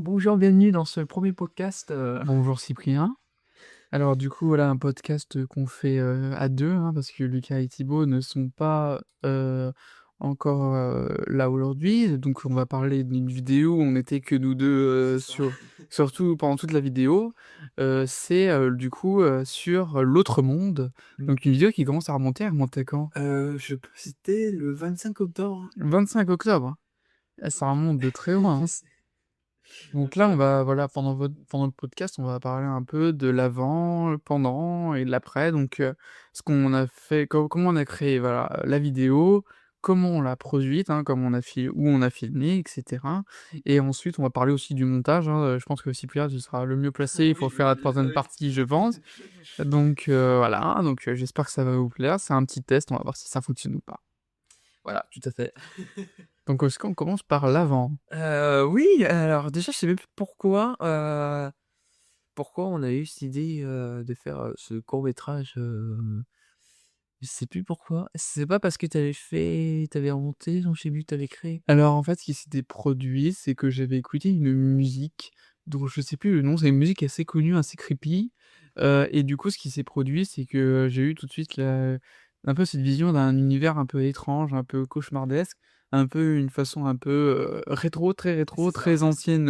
Bonjour, bienvenue dans ce premier podcast. Bonjour Cyprien. Alors du coup, voilà un podcast, qu'on fait, à 2, hein, parce que Lucas et Thibaut ne sont pas, encore, là aujourd'hui. Donc on va parler d'une vidéo où on n'était que nous 2 C'est ça. surtout pendant toute la vidéo. C'est, du coup, sur l'autre monde. Mmh. Donc une vidéo qui commence à remonter, elle remonte à quand? C'était le 25 octobre. 25 octobre. Ah ça remonte de très loin, hein. Donc là, on Incroyable. va voilà, pendant le podcast, on va parler un peu de l'avant, le pendant et l'après. Donc, ce qu'on a fait, comment on a créé, voilà, la vidéo, comment on l'a produite, hein, comment on a où on a filmé et cetera. Et ensuite, on va parler aussi du montage, hein, je pense que Cyprien, tu seras le mieux placé, il faut Oui, faire la ah 3e oui. partie, je pense. Donc, voilà, donc, j'espère que ça va vous plaire. C'est un petit test, on va voir si ça fonctionne ou pas. Voilà, tout à fait. Donc, est-ce qu'on commence par l'avant? Oui, alors déjà, je sais même plus pourquoi on a eu cette idée, de faire, ce court métrage, je sais plus pourquoi. C'est pas parce que tu avais remonté, non, je sais plus, que tu avais créé? Alors, en fait, ce qui s'était produit, c'est que j'avais écouté une musique dont je sais plus le nom, c'est une musique assez connue, assez creepy, et du coup, ce qui s'est produit, c'est que j'ai eu tout de suite un peu cette vision d'un univers un peu étrange, un peu cauchemardesque, un peu une façon un peu, rétro, C'est ça, très c'est ancien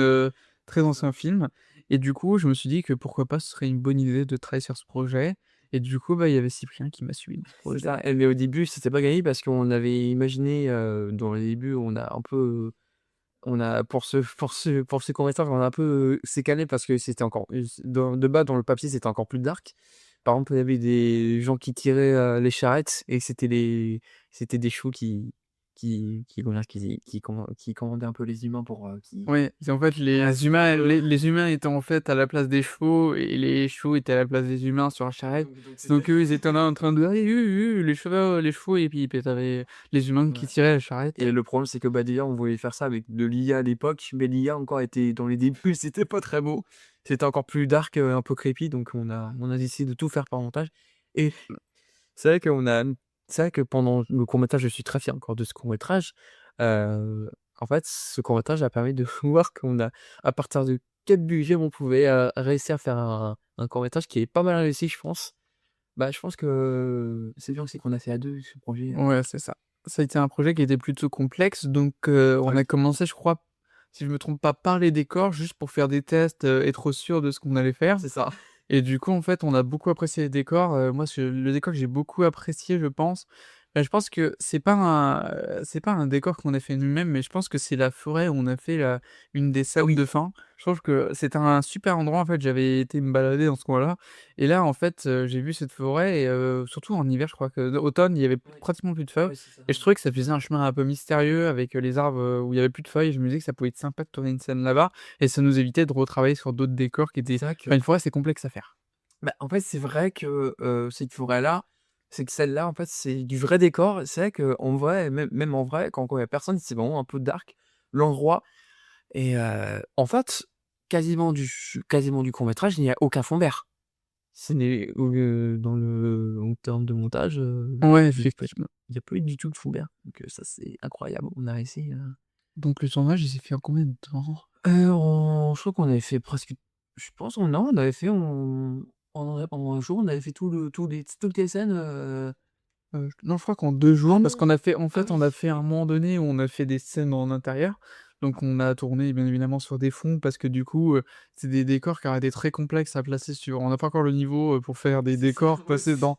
ça. film, et du coup, je me suis dit que pourquoi pas, ce serait une bonne idée de travailler sur ce projet, et du coup, bah, il y avait Cyprien qui m'a suivi dans ce C'est projet. ça, mais au début, c'était pas gagné parce qu'on avait imaginé, dans les débuts, on a pour ce court-métrage, on a un peu, s'est calé parce que c'était encore dans le papier, c'était encore plus dark. Par exemple, il y avait des gens qui tiraient, les charrettes et c'était des chevaux qui commandaient un peu les humains pour, qui Ouais, c'est en fait voilà, les c'était un humains peu les humains étaient en fait à la place des chevaux et les chevaux étaient à la place des humains sur la charrette. donc c'était Donc eux, ils étaient là en train de: «Ah les chevaux» et puis tu avais les humains qui ouais, tiraient la charrette. et le problème, c'est que, bah, déjà, on voulait faire ça avec de l'IA à l'époque, mais l'IA encore était dans les débuts, c'était pas très beau. C'était encore plus dark, un peu creepy, donc on a décidé de tout faire par montage, et C'est vrai qu'on a c'est vrai que pendant le court-métrage, je suis très fier encore de ce court-métrage. En fait, ce court-métrage a permis de voir qu'on a à partir de quel budget on pouvait, réussir à faire un court-métrage qui est pas mal réussi, je pense. Bah, je pense que c'est bien aussi qu'on a fait à 2 ce projet, Ouais, c'est ça. Ça a été un projet qui était plutôt complexe, donc on ouais, a commencé, je crois, si je me trompe pas, par les décors, juste pour faire des tests, être sûr de ce qu'on allait faire. c'est ça. Et du coup, en fait, on a beaucoup apprécié les décors, moi, le décor que j'ai beaucoup apprécié, je pense, je pense que c'est pas un décor qu'on a fait nous-mêmes, mais je pense que c'est la forêt où on a fait une des Ah scènes oui, de fin. Je trouve que c'était un super endroit, en fait, j'avais été me balader dans ce coin-là et là, en fait, j'ai vu cette forêt et surtout en hiver, je crois que automne, il y avait ouais, pratiquement plus de feuilles ouais, c'est ça, et je ouais. trouvais que ça faisait un chemin un peu mystérieux avec, les arbres, où il y avait plus de feuilles et je me disais que ça pouvait être sympa de tourner une scène là-bas et ça nous évitait de retravailler sur d'autres décors qui étaient C'est vrai que enfin, une forêt, c'est complexe à faire. Bah, en fait, c'est vrai que, cette forêt-là, c'est que celle-là, en fait, c'est du vrai décor. C'est vrai qu'en vrai, même en vrai, quand il y a personne, c'est vraiment un peu dark, l'endroit, et en fait, quasiment du court-métrage, il n'y a aucun fond vert. Ce n'est en termes de montage, Ouais, il y a pas effectivement. il y a pas eu du tout de fond vert, donc ça, c'est incroyable. On a réussi, Donc le tournage, il s'est fait en combien de temps? je crois qu'on avait fait presque, je pense, non, on avait fait pendant un jour, on avait fait toutes les scènes, Non, je crois qu'en 2 ah jours, parce non! qu'on a fait en Ah fait, oui, on a fait un moment donné où on a fait des scènes en intérieur. Donc on a tourné bien évidemment sur des fonds parce que du coup, c'est des décors qui auraient été très complexes à placer sur on n'a pas encore le niveau, pour faire des c'est ça, décors moi placés aussi. dans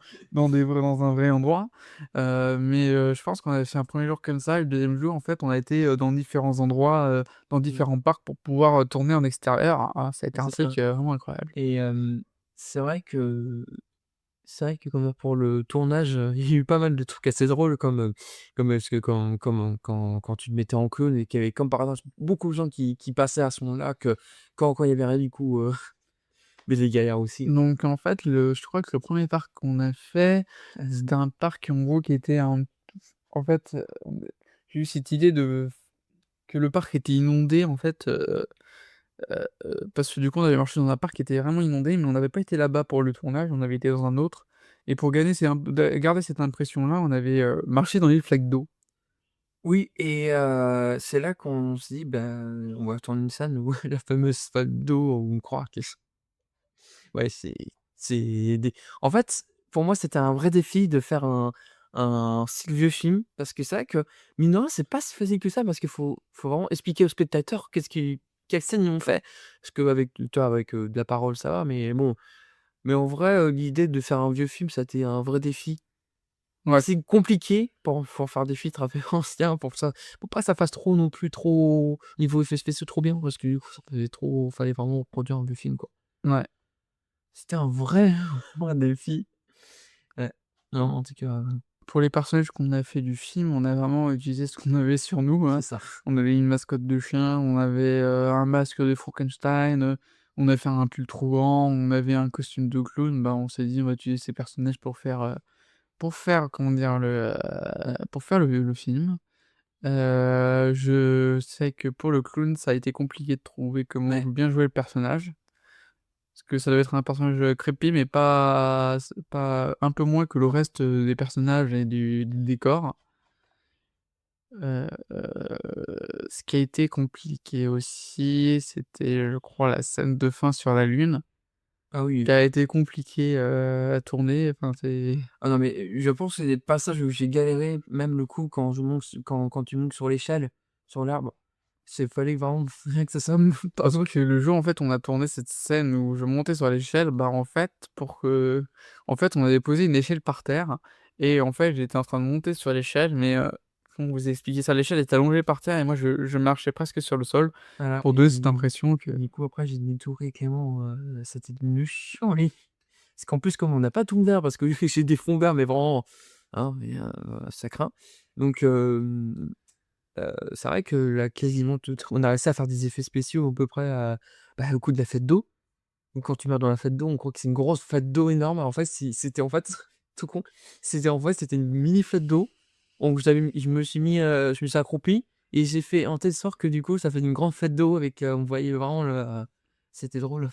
un vrai endroit. Mais je pense qu'on avait fait un premier jour comme ça et le deuxième jour, en fait, on a été, dans différents endroits, dans Mmh, différents parcs pour pouvoir, tourner en extérieur. Ah, ça a été un c'est ça, truc, vraiment incroyable. et c'est vrai que c'est vrai que comme pour le tournage, il y a eu pas mal de trucs assez drôles, comme, parce que quand tu te mettais en clown et qu'il y avait comme par hasard beaucoup de gens qui passaient à ce moment-là, que quand il y avait rien du coup, mais les galères aussi. Donc en fait, je crois que le premier parc qu'on a fait, c'était un parc en gros qui était en fait, j'ai eu cette idée que le parc était inondé en fait, parce que du coup on avait marché dans un parc qui était vraiment inondé, mais on n'avait pas été là-bas pour le tournage, on avait été dans un autre et pour garder cette impression-là, on avait, marché dans les flaques d'eau. Oui et c'est là qu'on se dit: «Ben, on va tourner une scène où la fameuse flaque d'eau, on croit que ouais, c'est des en fait, pour moi, c'était un vrai défi de faire un si vieux film parce que c'est vrai que, mine de rien, c'est pas si facile que ça parce qu'il faut vraiment expliquer aux spectateurs quelle scène ils ont fait. Parce qu'avec tu vois, avec, de la parole, ça va, mais bon, mais en vrai, l'idée de faire un vieux film, ça a été un vrai défi. Ouais. C'est compliqué pour faire des filtres un peu anciens, pour pas que ça fasse trop non plus trop niveau effets spéciaux trop bien parce que du coup, ça faisait trop fallait vraiment produire un vieux film, quoi. Ouais. C'était un vrai vrai défi. Ouais. Non, en tout cas, Pour les personnages qu'on a fait du film, on a vraiment utilisé ce qu'on avait sur nous, c'est hein. ça. On avait une mascotte de chien, on avait, un masque de Frankenstein, on a fait un pull trop grand, on avait un costume de clown. Bah, on s'est dit: «On va utiliser ces personnages pour faire, comment dire? Pour faire le film». Je sais que pour le clown, ça a été compliqué de trouver comment Ouais. bien jouer le personnage. Parce que ça doit être un personnage, creepy, mais pas un peu moins que le reste, des personnages et du décor. Ce qui a été compliqué aussi, c'était, je crois, la scène de fin sur la Lune, Ah qui oui. a été compliquée, à tourner. Enfin, c'est Ah non, mais, je pense que c'est des passages où j'ai galéré, même le coup quand tu montes sur l'échelle, sur l'arbre, fallait vraiment rien que ça me parce que le jour, en fait, on a tourné cette scène où je montais sur l'échelle, bah, en fait, en fait, on avait posé une échelle par terre et en fait, j'étais en train de monter sur l'échelle, mais, comment vous expliquer ça? L'échelle est allongée par terre et moi, je marchais presque sur le sol voilà pour donner cette impression que du coup après j'ai détouré Clément, c'était devenu chiant lui. Parce qu'en plus comme on n'a pas tout vert parce que j'ai des fonds verts mais vraiment, hein, mais ça craint. Donc c'est vrai que là quasiment tout on a réussi à faire des effets spéciaux à peu près au coup de la fête d'eau. Donc quand tu meurs dans la fête d'eau, on croit que c'est une grosse fête d'eau énorme. En fait, c'était en fait tout con. C'était une mini fête d'eau. Donc je me suis accroupi et j'ai fait en telle sorte que du coup, ça fait une grande fête d'eau avec, on voyait vraiment c'était drôle.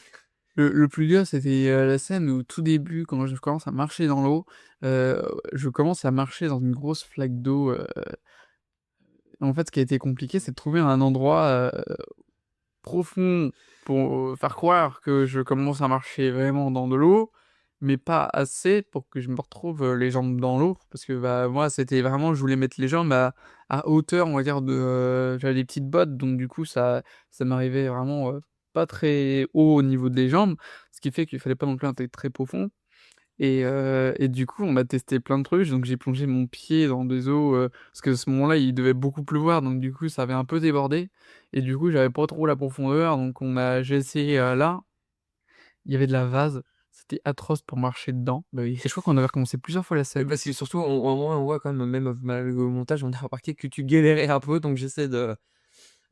le plus dur, c'était, la scène où, au tout début, quand je commence à marcher dans l'eau, heu, je commence à marcher dans une grosse flaque d'eau. En fait, ce qui a été compliqué, c'est de trouver un endroit, profond pour faire croire que je commence à marcher vraiment dans de l'eau, mais pas assez pour que je me retrouve, les jambes dans l'eau. Parce que, bah, moi, c'était vraiment je voulais mettre les jambes à hauteur, on va dire, j'avais des petites bottes, donc du coup, ça m'arrivait vraiment, pas très haut au niveau des jambes, ce qui fait qu'il fallait pas non plus un truc très profond. Et du coup, on a testé plein de trucs, donc j'ai plongé mon pied dans des eaux, parce que à ce moment-là, il devait beaucoup pleuvoir, donc du coup, ça avait un peu débordé et du coup, j'avais pas trop la profondeur, donc j'ai essayé, là. Il y avait de la vase, c'était atroce pour marcher dedans Bah oui. et je crois qu'on avait recommencé plusieurs fois la scène. Parce que surtout, au moins, on voit quand même au montage, on a remarqué que tu galérais un peu, donc j'essaie de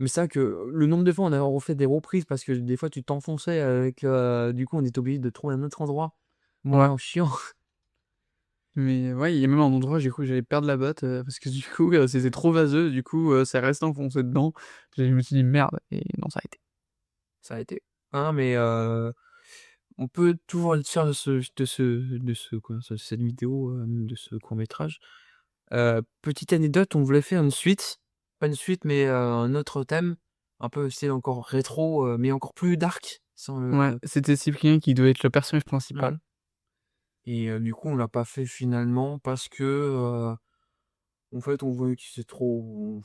mais c'est vrai que le nombre de fois on a refait des reprises parce que des fois tu t'enfonçais avec, du coup on était obligé de trouver un autre endroit Ouais, moins chiant. mais ouais, il y a même un endroit, j'ai cru que j'allais perdre la botte, parce que du coup, c'était trop vaseux, du coup, ça restait enfoncé dedans. Je me suis dit: «Merde» et non, ça a été. Ça a été. Hein, mais on peut toujours être fier de ce quoi, cette vidéo, de ce court métrage. Petite anecdote, on voulait faire une suite, pas une suite, mais un autre thème, un peu style encore rétro, mais encore plus dark, sans le Ouais, c'était Cyprien qui devait être le personnage mmh principal. et du coup, on l'a pas fait finalement parce que, en fait, on voyait que c'est trop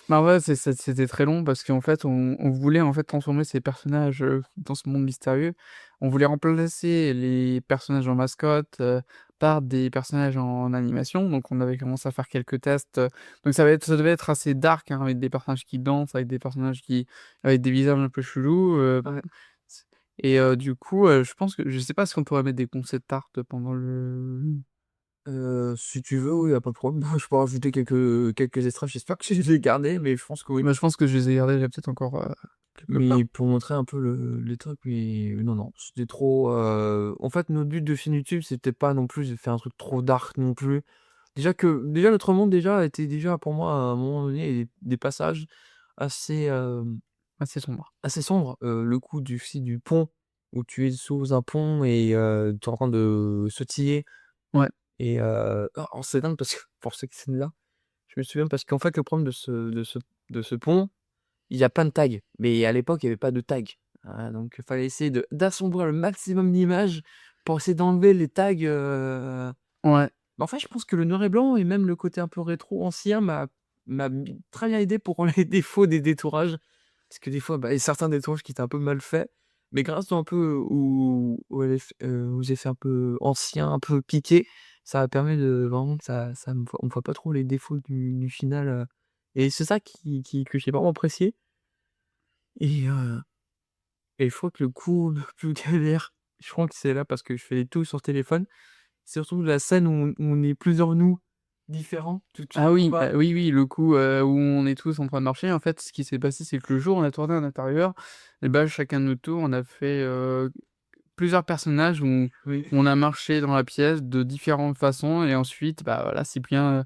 Bah, ouais, c'était très long parce qu'en fait, on voulait, en fait, transformer ces personnages, dans ce monde mystérieux. On voulait remplacer les personnages en mascotte, par des personnages en animation, donc on avait commencé à faire quelques tests, donc ça devait être assez dark, hein, avec des personnages qui dansent, avec des personnages qui avec des visages un peu chelous, ouais. et du coup, je pense que je sais pas si on pourrait mettre des concept art pendant le Si tu veux, oui, y a pas de problème. Je peux rajouter quelques extraits, j'espère que je les ai gardés, mais je pense que oui. bah, je pense que je les ai gardés, j'ai peut-être encore, quelque part. Mais pour montrer un peu les trucs, mais non, non, c'était trop, en fait, notre but de chaîne YouTube, c'était pas non plus de faire un truc trop dark non plus. Déjà notre monde déjà était déjà pour moi à un moment donné des passages assez, Assez sombre. assez sombres. Le coup du pont où tu es sous un pont et tu es en train de sautiller Ouais. et c'est dingue parce que pour cette scène-là Je me souviens parce qu'en fait, le problème de ce pont, il y a plein de tags, mais à l'époque, il y avait pas de tags. Donc il fallait essayer d'assombrir le maximum d'images pour essayer d'enlever les tags, Ouais. bah, en fait, je pense que le noir et blanc et même le côté un peu rétro ancien m'a très bien aidé pour les défauts des détourages. Parce que des fois, bah, il y a certains détourages qui étaient un peu mal faits, mais grâce un peu aux effets un peu anciens, un peu piqués, ça a permis de vraiment que ça me on voit pas trop les défauts du final, et c'est ça que j'ai vraiment apprécié. Et je crois que le coup le plus galère, je crois que c'est là parce que je fais tout sur téléphone. C'est surtout la scène où on est plusieurs nous différents, tu Ah vois oui, pas? oui, oui, le coup, où on est tous en train de marcher, en fait, ce qui s'est passé, c'est que le jour où on a tourné à l'intérieur et bah, chacun de notre tour, on a fait, plusieurs personnages où Oui. on a marché dans la pièce de différentes façons et ensuite, bah, voilà, Cyprien,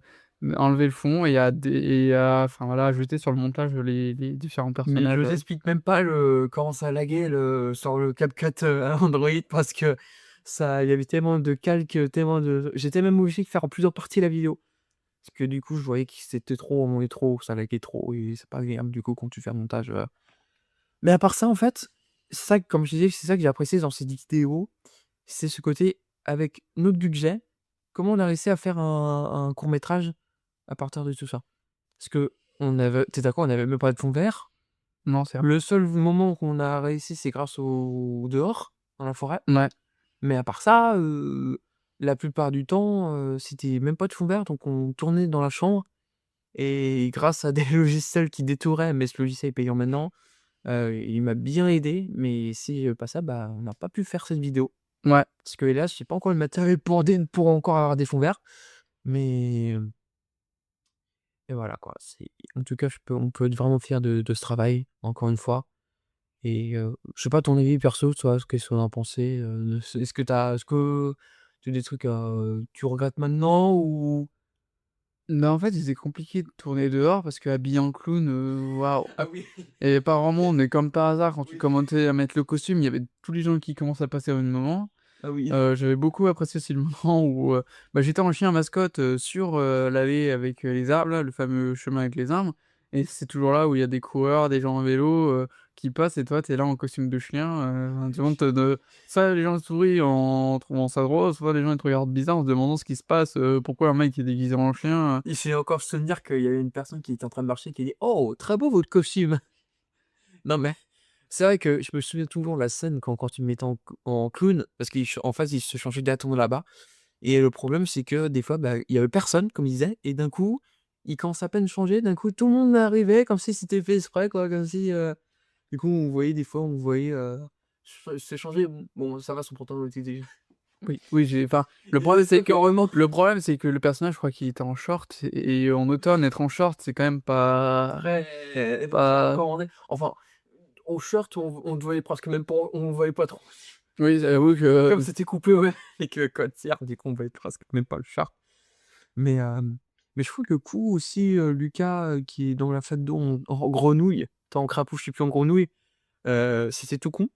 a enlevé le fond et a enfin, voilà, ajouté sur le montage les différents Mais je personnages, t'explique même pas comment ça laguait sur le CapCut, Android parce que ça il y avait tellement de calques, tellement de j'étais même obligé de faire en plusieurs parties la vidéo. Parce que du coup, je voyais que c'était trop, on est trop, ça laguait trop et c'est pas agréable du coup quand tu fais un montage, mais à part ça, en fait, c'est ça, comme je disais, c'est ça que j'ai apprécié dans ces vidéos, c'est ce côté avec notre budget, comment on a réussi à faire un court métrage à partir de tout ça. Parce qu'on avait tu d'accord, on avait même pas de fond vert. non, c'est vrai. Le seul moment qu'on a réussi, c'est grâce au dehors, dans la forêt. Ouais, Mais à part ça, la plupart du temps, c'était même pas de fond vert, donc on tournait dans la chambre et grâce à des logiciels qui détouraient, mais ce logiciel est payant maintenant, il m'a bien aidé, mais si, pas ça, bah, on n'a pas pu faire cette vidéo. ouais. Parce que hélas, j'ai pas encore le matériel pour encore avoir des fonds verts, mais et voilà quoi, c'est en tout cas, on peut être vraiment fier de ce travail, encore une fois. Et je sais pas ton avis perso, toi, qu'est-ce que tu en as pensé, est-ce que tu as des trucs, tu regrettes maintenant ou? Bah, en fait, c'était compliqué de tourner dehors parce qu'habillé en clown, waouh! Ah oui. Il y avait pas vraiment, mais comme par hasard, quand tu Oui. commençais à mettre le costume, il y avait tous les gens qui commencent à passer au même moment. Ah oui. J'avais beaucoup apprécié aussi le moment où, bah, j'étais en chien mascotte, sur, l'allée avec, les arbres là, le fameux chemin avec les arbres et c'est toujours là où il y a des coureurs, des gens en vélo, qui passent et toi tu es là en costume de chien, tout le monde te de soit les gens sourient en trouvant ça drôle, soit les gens ils te regardent bizarre en se demandant ce qui se passe, pourquoi un mec est déguisé en chien, Il fait encore se souvenir qu'il y avait une personne qui était en train de marcher qui a dit: «Oh, très beau votre costume!» Non mais c'est vrai que je me souviens toujours de la scène quand tu me mettais en clown parce qu'en face, il se changeait directement là-bas et le problème, c'est que des fois, bah, il y avait personne, comme il disait et d'un coup, il commence à peine changer, d'un coup, tout le monde arrivait comme si c'était fait exprès, quoi, comme si, du coup, on voyait des fois, on voyait, se changer. Bon, ça va, son pantalon était déjà oui, oui, j'ai enfin, heureusement le problème c'est que le personnage, je crois qu'il était en short et en automne, être en short, c'est quand même très pas recommandé. Enfin, au short, on te voyait presque même pas, on voyait pas trop. oui, j'avoue que Comme c'était coupé, ouais, et que côtière, du coup, on voyait presque même pas le char. Mais, je trouve que le coup aussi, Lucas, qui est dans la fête d'eau en grenouille, tu en crapaud, je sais plus, en grenouille, c'était tout con.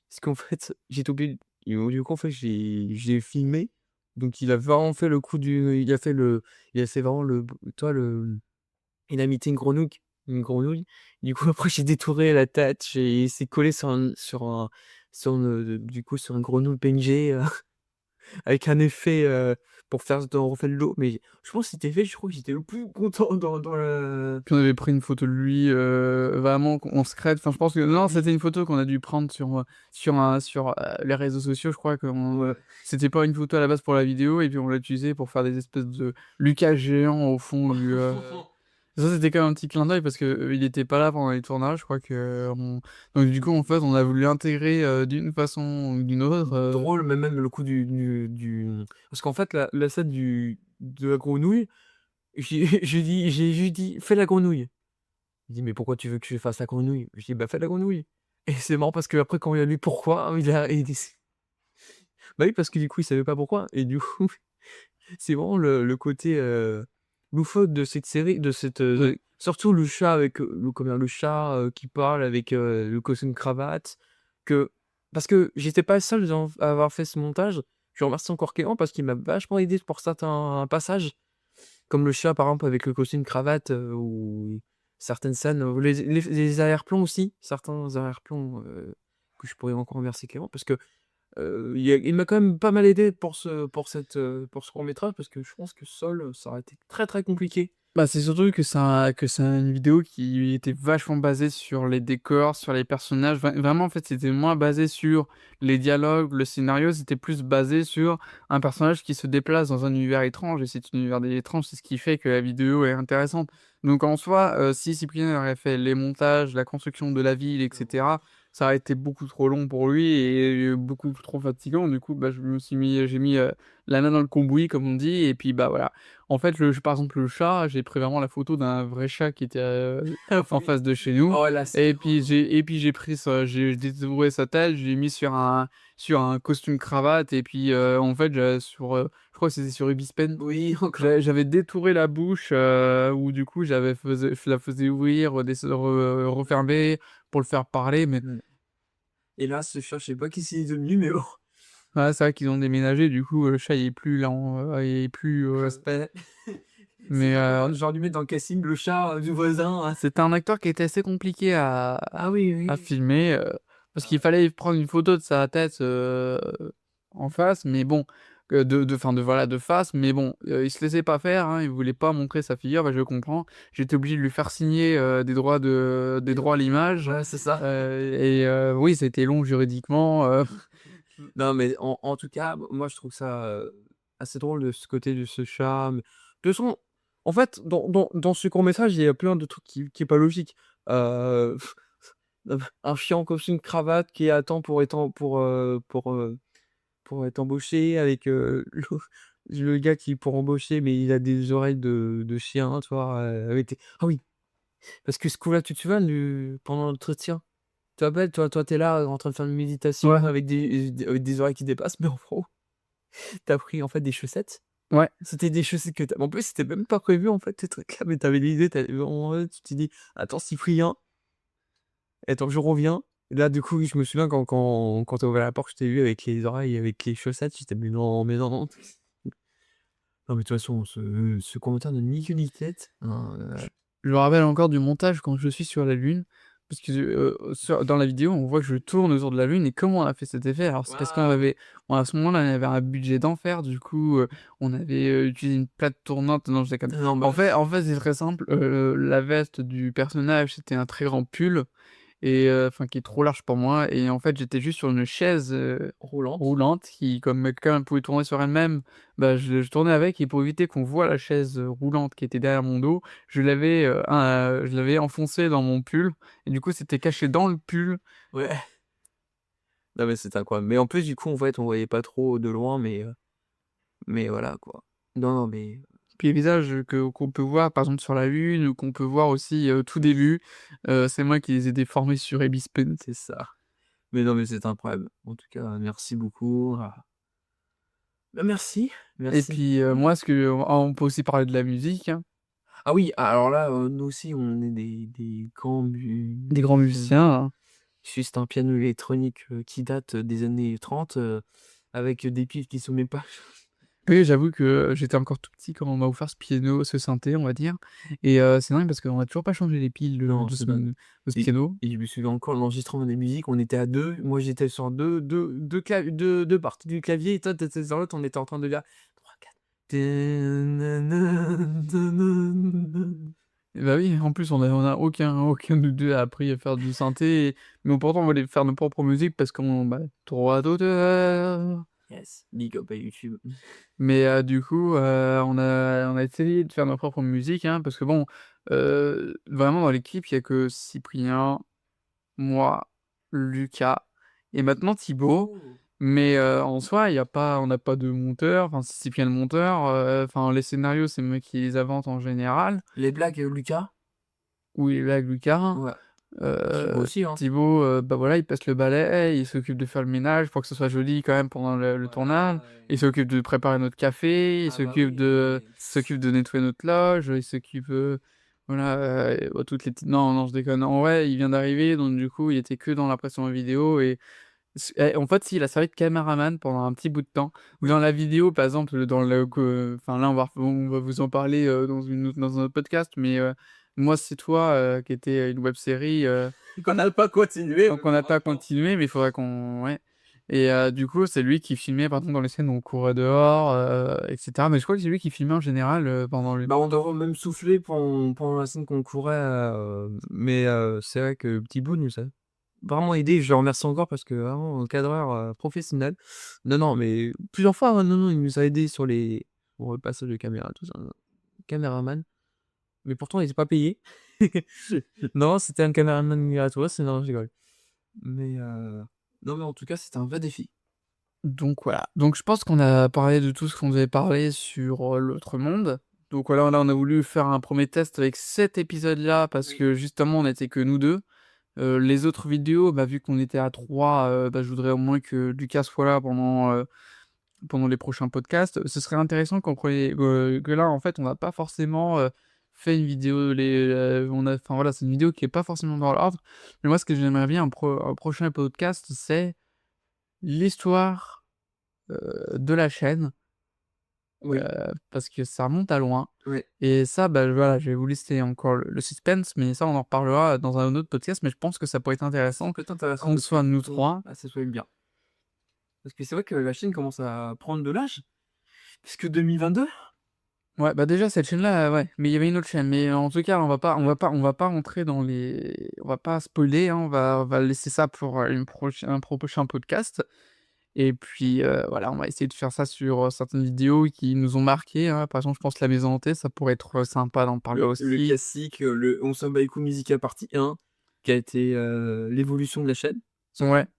Parce qu'en fait, j'étais obligé du coup, en fait, j'ai filmé, donc il a vraiment fait le coup il a fait vraiment toi, il a imité une grenouille. Du coup, après, j'ai détouré la tête, il s'est collé du coup, sur une grenouille PNG, avec un effet, pour faire dans refait de l'eau, mais je pense que cet effet, je crois que j'étais le plus content dans le puis on avait pris une photo de lui, vraiment en secret. Enfin, je pense que non, oui, c'était une photo qu'on a dû prendre sur les réseaux sociaux. Je crois que ouais. c'était pas une photo à la base pour la vidéo et puis on l'a utilisée pour faire des espèces de Lucas géant au fond ça, c'était quand même un petit clin d'œil parce que, il était pas là pendant les tournages. Je crois que, on donc du coup, en fait, on a voulu l'intégrer, d'une façon ou d'une autre, Drôle, mais même le coup parce qu'en fait, la scène de la grenouille, j'ai juste dit: «Fais la grenouille». Il dit: «Mais pourquoi tu veux que je fasse la grenouille?» Je dis: «Bah, fais la grenouille» et c'est marrant parce qu'après quand il a lu pourquoi, il dit bah, oui, parce que du coup, il savait pas pourquoi et du coup, c'est vraiment le côté, loufoque de cette série, de cette, surtout le chat avec, le chat, qui parle avec, le costume cravate, que parce que j'étais pas le seul à avoir fait ce montage. Je remercie encore Clément parce qu'il m'a vachement aidé pour certains passages Comme le chat, par exemple, avec le costume cravate, ou certaines scènes, les arrière-plans aussi, certains arrière-plans, que je pourrais encore remercier Clément parce que, il m'a quand même pas mal aidé pour ce court métrage parce que je pense que seul, ça aurait été très, très compliqué. Bah, c'est surtout que c'est une vidéo qui était vachement basée sur les décors, sur les personnages. Vraiment, en fait, c'était moins basé sur les dialogues, le scénario, c'était plus basé sur un personnage qui se déplace dans un univers étrange et cet univers étrange, c'est ce qui fait que la vidéo est intéressante. Donc en soi, si Cyprien aurait fait les montages, la construction de la ville et cetera, ça aurait été beaucoup trop long pour lui et beaucoup trop fatigant. Du coup, bah, j'ai mis, la main dans le cambouis comme on dit et puis, bah, voilà. En fait, par exemple, le chat, j'ai pris vraiment la photo d'un vrai chat qui était, Ah en oui. face de chez nous Oh là, c'est et trop puis drôle. j'ai pris j'ai détouré sa tête, j'ai mis sur un costume cravate et puis, en fait, je crois que c'était sur Ibispen. Oui, encore. J'avais détouré la bouche, où du coup je la faisais ouvrir, refermer pour le faire parler, mais Mmh. Hélas, ce chat, je sais pas qui c'est devenu, mais bon. ouais, c'est vrai qu'ils ont déménagé, du coup, le chat il est plus là, il est plus, Bah, c'est mais vraiment genre lui mettre dans le casting le chat, du voisin, hein. c'était un acteur qui était assez compliqué Ah oui, à oui. filmer, parce Ah qu'il ouais. fallait prendre une photo de sa tête, en face, mais bon, enfin voilà, de face, mais bon, il se laissait pas faire, hein, il voulait pas montrer sa figure, bah, je le comprends. J'étais obligé de lui faire signer, des Des droits à l'image, Ouais, c'est ça. et oui, c'était long juridiquement, Non, mais en tout cas, moi je trouve ça, assez drôle de ce côté de ce chat, mais de toute façon, en fait, dans ce court métrage, il y a plein de trucs qui est pas logique. Heu, un chien en costume cravate qui attend pour être embauché avec, le gars qui est pour embaucher, mais il a des oreilles de chien, tu vois? Avec des Ah oui, parce que ce coup-là, tu te souviens pendant l'entretien? Tu te rappelles, toi, tu es là, en train de faire une méditation ouais, avec des oreilles qui dépassent, mais en gros, tu as pris, en fait, des chaussettes. ouais. C'était des chaussettes que tu en plus, c'était même pas prévu, en fait, ces trucs-là, mais tu avais l'idée, en vrai, tu t'es dit: «Attends, Cyprien, attends, je reviens». Et là, du coup, oui, je me souviens quand tu as ouvert la porte, je t'ai vu avec les oreilles, avec les chaussettes, j'étais: «Mais non, mais non, non». Non, mais de toute façon, ce commentaire n'a ni queue ni tête, hein, Je me rappelle encore du montage quand je suis sur la lune, parce que, dans la vidéo, on voit que je tourne autour de la lune et comment on a fait cet effet? Alors c'est parce qu'on waouh! avait bon, à ce moment-là, on avait un budget d'enfer, du coup, on avait, utilisé une plate tournante. Non, je déconne. Non, bah, En fait, c'est très simple, la veste du personnage, c'était un très grand pull et enfin qui est trop large pour moi et en fait, j'étais juste sur une chaise, roulante. roulante qui comme elle pouvait tourner sur elle-même, bah, je tournais avec et pour éviter qu'on voit la chaise, roulante qui était derrière mon dos, je l'avais enfoncée dans mon pull et du coup, c'était caché dans le pull. Ouais. Non, mais c'était incroyable. Mais en plus, du coup, en fait, on voyait pas trop de loin, mais voilà, quoi. Non, non, mais Puis les visages, qu'on peut voir par exemple sur la lune ou qu'on peut voir aussi, tout début, c'est moi qui les ai déformés sur Ibis Paint. c'est ça. Mais non, mais c'est incroyable. En tout cas, merci beaucoup. Bah, merci, Et merci puis, beaucoup. moi, on peut aussi parler de la musique, hein. Ah oui, alors là, nous aussi, on est des grands Des grands musiciens. musiciens, hein. Juste un piano électronique, qui date, des années 30, avec des piles qui sont même pas Oui, j'avoue que j'étais encore tout petit quand on m'a offert ce piano, ce synthé, on va dire et c'est dingue parce qu'on a toujours pas changé les piles non, c'est dingue. de ce Et piano. et je me souviens encore de l'enregistrement des musiques, on était à 2. Moi j'étais sur deux parties du clavier et toi tu étais sur l'autre, on était en train de dire 3-4. Et bah, oui, en plus on a aucun de nous 2 a appris à faire du synthé mais pourtant on voulait faire nos propres musiques parce qu'on bah, droit d'auteur. Yes, big up à YouTube. Mais du coup, on a essayé de faire nos propres musiques, hein, parce que bon, vraiment dans l'équipe, il y a que Cyprien, moi, Lucas et maintenant Thibaut. Oh! Mais en soi, il y a pas on n'a pas de monteur, enfin c'est Cyprien le monteur, enfin les scénarios, c'est moi qui les invente en général. Les blagues, Lucas? Oui, avec Lucas. Ouais. Thibaut aussi, hein. Thibaut, bah, voilà, il passe le balai, il s'occupe de faire le ménage pour que ce soit joli quand même pendant le tournage. Voilà, Il s'occupe de préparer notre café, ah bah oui, non mais il s'occupe de nettoyer notre loge, il s'occupe, voilà, toutes les petites non, non, je déconne. En vrai, il vient d'arriver, donc du coup, il était que dans l'impression vidéo et En fait, si, il a servi de caméraman pendant un petit bout de temps. Ou dans la vidéo, par exemple, dans le que enfin, là, on va vous en parler, dans un autre podcast, mais Moi c'est toi, qui était une web série, Qu'on n'a pas continué, donc on n'a pas continué, mais il faudrait qu'on ouais et du coup, c'est lui qui filmait, par exemple, dans les scènes où on courait dehors, et cetera. Mais je crois que c'est lui qui filmait en général, pendant le Bah, on devrait même souffler pendant la scène qu'on courait, mais c'est vrai que Petit Bout nous a vraiment aidé. Je le remercie encore parce que vraiment un cadreur, professionnel. Non, non, mais plusieurs fois, hein, non, non, il nous a aidés pour le passage de caméra, tout ça, caméraman, mais pourtant il était pas payé. Non, c'était un caméraman gratos, non, je rigole. Mais non, mais en tout cas, c'était un vrai défi. donc voilà. Donc je pense qu'on a parlé de tout ce qu'on devait parler sur, l'autre monde. Donc voilà, là, on a voulu faire un premier test avec cet épisode-là parce Oui. que justement, on n'était que nous 2. Les autres vidéos, bah, vu qu'on était à 3, bah, je voudrais au moins que Lucas soit là pendant les prochains podcasts. Ce serait intéressant que là, en fait, on n'a pas forcément, fait une vidéo enfin voilà, c'est une vidéo qui est pas forcément dans l'ordre. Mais moi, ce que j'aimerais bien un prochain podcast, c'est l'histoire, de la chaîne, Oui, parce que ça remonte à loin oui, et ça, bah, voilà, je vais vous laisser encore le suspense, mais ça, on en reparlera dans un autre podcast, mais je pense que ça pourrait être ça intéressant peut être intéressant qu'on de soit nous mmh, 3. ah, ça soit bien. Parce que c'est vrai que la chaîne commence à prendre de l'âge, puisque 2022. Ouais, bah, déjà cette chaîne-là, ouais, mais il y avait une autre chaîne, mais en tout cas, on va pas rentrer on va pas spoiler, hein, on va laisser ça pour, un prochain podcast et puis, voilà, on va essayer de faire ça sur, certaines vidéos qui nous ont marqués, hein. Par exemple, je pense La Maison hantée, ça pourrait être, sympa d'en parler Le aussi. classique, le On s'en bat les couilles musical partie 1, qui a été, l'évolution de la chaîne, Ouais. surtout.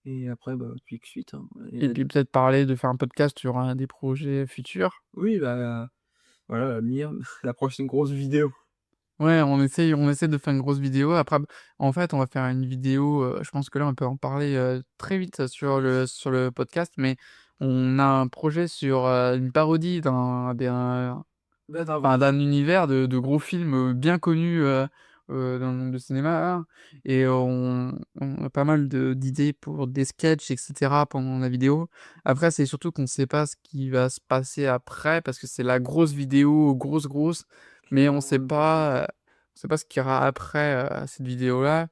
Et après, bah, puis que suite, hein, il y Et a puis peut-être parler de faire un podcast sur un des projets futurs. oui, bah, voilà, l'avenir, la prochaine grosse vidéo. Ouais, on essaie de faire une grosse vidéo. Après, en fait, on va faire une vidéo, je pense que là, on peut en parler, très vite sur le podcast, mais on a un projet sur, une parodie Bah, d'un enfin, d'un univers de gros films, bien connus, dans le monde du cinéma, hein, et on a pas mal d'idées pour des sketchs et cetera pendant la vidéo. Après, c'est surtout qu'on sait pas ce qui va se passer après parce que c'est la grosse vidéo, grosse, grosse, mais on sait pas ce qu'il y aura après, cette vidéo-là.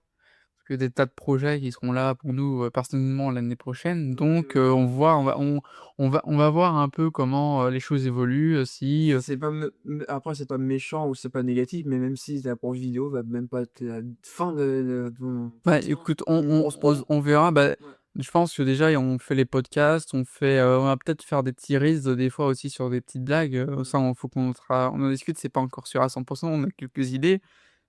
Que des tas de projets qui seront là pour nous, personnellement l'année prochaine. donc Donc, on va voir un peu comment, les choses évoluent, si, c'est pas après c'est pas méchant ou c'est pas négatif, mais même si la prochaine vidéo va même pas être la fin de ton bah, forcément écoute, une grosse promo. on verra. Bah, Ouais. je pense que déjà on fait les podcasts, on va peut-être faire des petits reels, des fois aussi sur des petites blagues, Mmh. ça faut on en discute, c'est pas encore sûr à 100. On a quelques idées,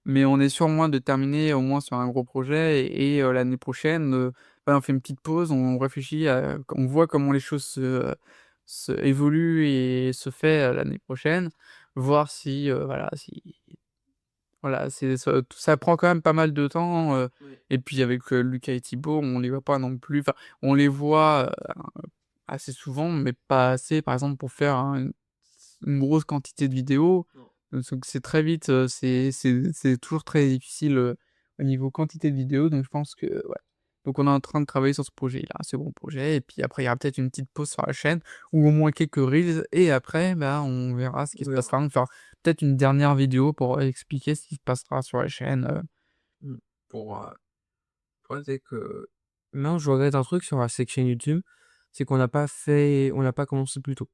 mais on est sûr au moins de terminer au moins sur un gros projet et l'année prochaine, bah, on fait une petite pause, on réfléchit on voit comment les choses se évoluent et se fait, l'année prochaine. Voir si, voilà, si voilà, c'est ça prend quand même pas mal de temps, Oui. et puis avec, Lucas et Thibaut, on les voit pas non plus, enfin, on les voit, assez souvent, mais pas assez, par exemple, pour faire une grosse quantité de vidéos. Non. Donc c'est très vite, c'est toujours très difficile, au niveau quantité de vidéos, donc je pense que ouais. Donc on est en train de travailler sur ce projet-là, ce gros projet et puis après il y aura peut-être une petite pause sur la chaîne ou au moins quelques reels et après, bah, on verra ce qui On se verra. passera. On fera peut-être une dernière vidéo pour expliquer ce qui se passera sur la chaîne, Mmh. Pour, ouais, c'est que non, je regrette un truc sur la section YouTube, c'est on n'a pas commencé plus tôt.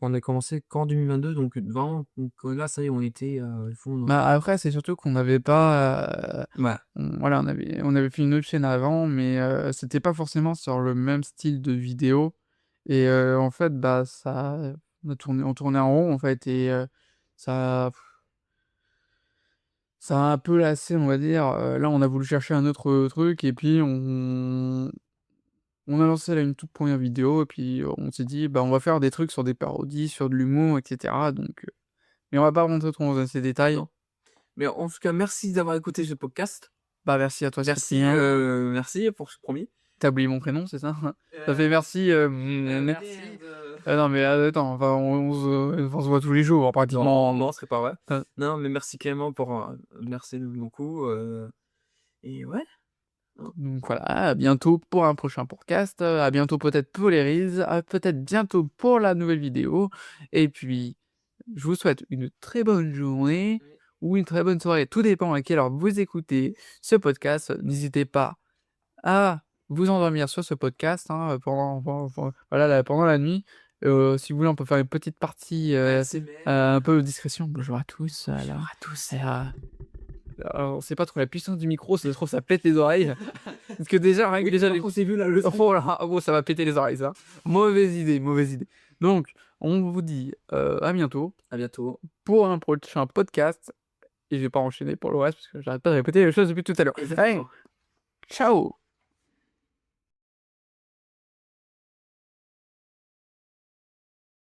On a commencé qu'en 2022, donc vraiment, donc là, ça y est, on était, à fond. Bah, après c'est surtout qu'on n'avait pas, Ouais. voilà, on avait fait une autre chaîne avant mais c'était pas forcément sur le même style de vidéo et en fait, bah, on tournait en rond en fait et ça ça a un peu lassé, on va dire, là, on a voulu chercher un autre, truc et puis on a lancé là une toute première vidéo et puis, on s'est dit: «Bah, on va faire des trucs sur des parodies, sur de l'humour et cetera», donc mais on va pas rentrer trop dans ces détails. Non. Mais en tout cas, merci d'avoir écouté ce podcast. Bah, merci à toi, Merci, Cyprien. merci pour ce promis. Tu oublié mon prénom, c'est ça? Ça fait Heu, merci, merci. merci de Ah non, mais attends, enfin, on se voit tous les jours non, pratiquement. non, ce serait pas vrai. Heu, Non, mais merci Clément pour, merci beaucoup, et ouais, Donc voilà, à bientôt pour un prochain podcast, à bientôt peut-être pour les reels, à peut-être bientôt pour la nouvelle vidéo et puis je vous souhaite une très bonne journée Oui. ou une très bonne soirée, tout dépend à quelle heure vous écoutez ce podcast. N'hésitez pas à vous endormir sur ce podcast, hein, voilà, pendant la nuit. Si vous voulez, on peut faire une petite partie, ASMR. un peu de discrétion. Bonjour à tous, Bonjour alors à tous. on sait pas trop la puissance du micro, ça se trouve ça pète les oreilles. Parce que déjà, rien que déjà les On s'est vu la leçon. oh là, ah bon, ça va péter les oreilles ça. Mauvaise idée, mauvaise idée. Donc, on vous dit, à bientôt À bientôt. pour un prochain podcast et je vais pas enchaîner pour le reste parce que j'arrête pas de répéter les choses depuis tout à l'heure. Allez, ciao!